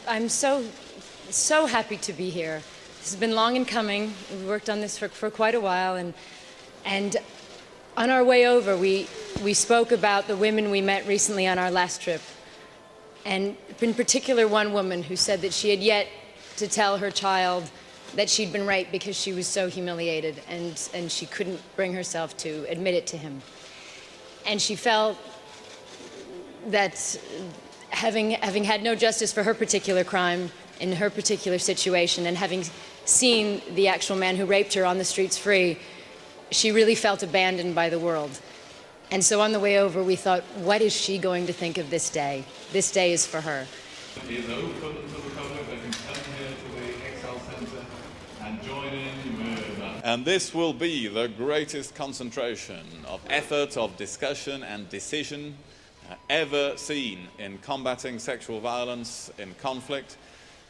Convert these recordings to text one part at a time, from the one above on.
I'm so happy to be here. This has been long in coming. We worked on this for quite a while, and on our way over, we spoke about the women we met recently on our last trip, and in particular one woman who said that she had yet to tell her child that she'd been raped because she was so humiliated, and she couldn't bring herself to admit it to him. And she felt that having had no justice for her particular crime in her particular situation, and having seen the actual man who raped her on the streets free, she really felt abandoned by the world. And so on the way over, we thought, what is she going to think of this day? This day is for her. It is open to the public. They can come here to the Excel Centre and join in with us. And this will be the greatest concentration of effort, of discussion and decision ever seen in combating sexual violence in conflict.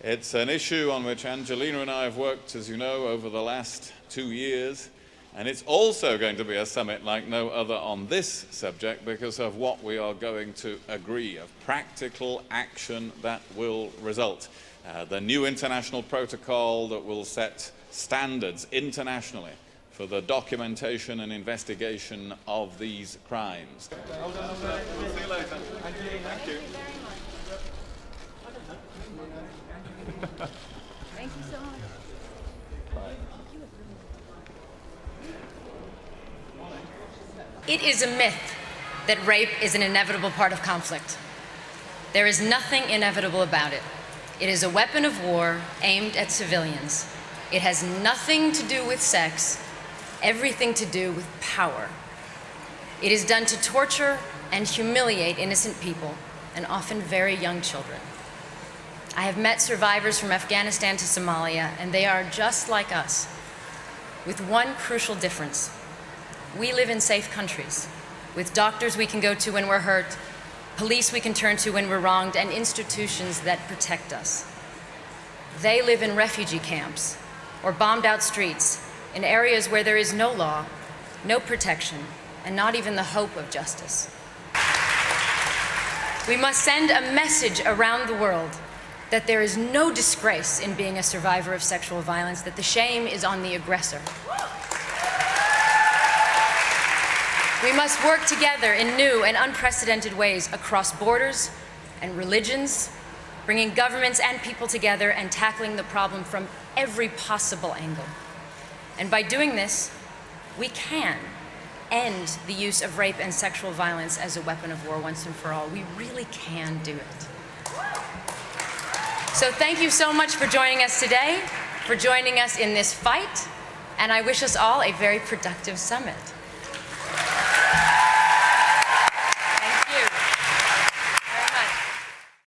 It's an issue on which Angelina and I have worked, as you know, over the last 2 years. And it's also going to be a summit like no other on this subject because of what we are going to agree, of practical action that will result. The new international protocol that will set standards internationally for the documentation and investigation of these crimes. We'll see you later. Thank you. Thank you so much. It is a myth that rape is an inevitable part of conflict. There is nothing inevitable about it. It is a weapon of war aimed at civilians. It has nothing to do with sex, everything to do with power. It is done to torture and humiliate innocent people, and often very young children. I have met survivors from Afghanistan to Somalia, and they are just like us, with one crucial difference. We live in safe countries, with doctors we can go to when we're hurt, police we can turn to when we're wronged, and institutions that protect us. They live in refugee camps or bombed out streets, in areas where there is no law, no protection, and not even the hope of justice. We must send a message around the world that there is no disgrace in being a survivor of sexual violence, that the shame is on the aggressor. We must work together in new and unprecedented ways across borders and religions, bringing governments and people together and tackling the problem from every possible angle. And by doing this, we can end the use of rape and sexual violence as a weapon of war once and for all. We really can do it. So thank you so much for joining us today, for joining us in this fight, and I wish us all a very productive summit.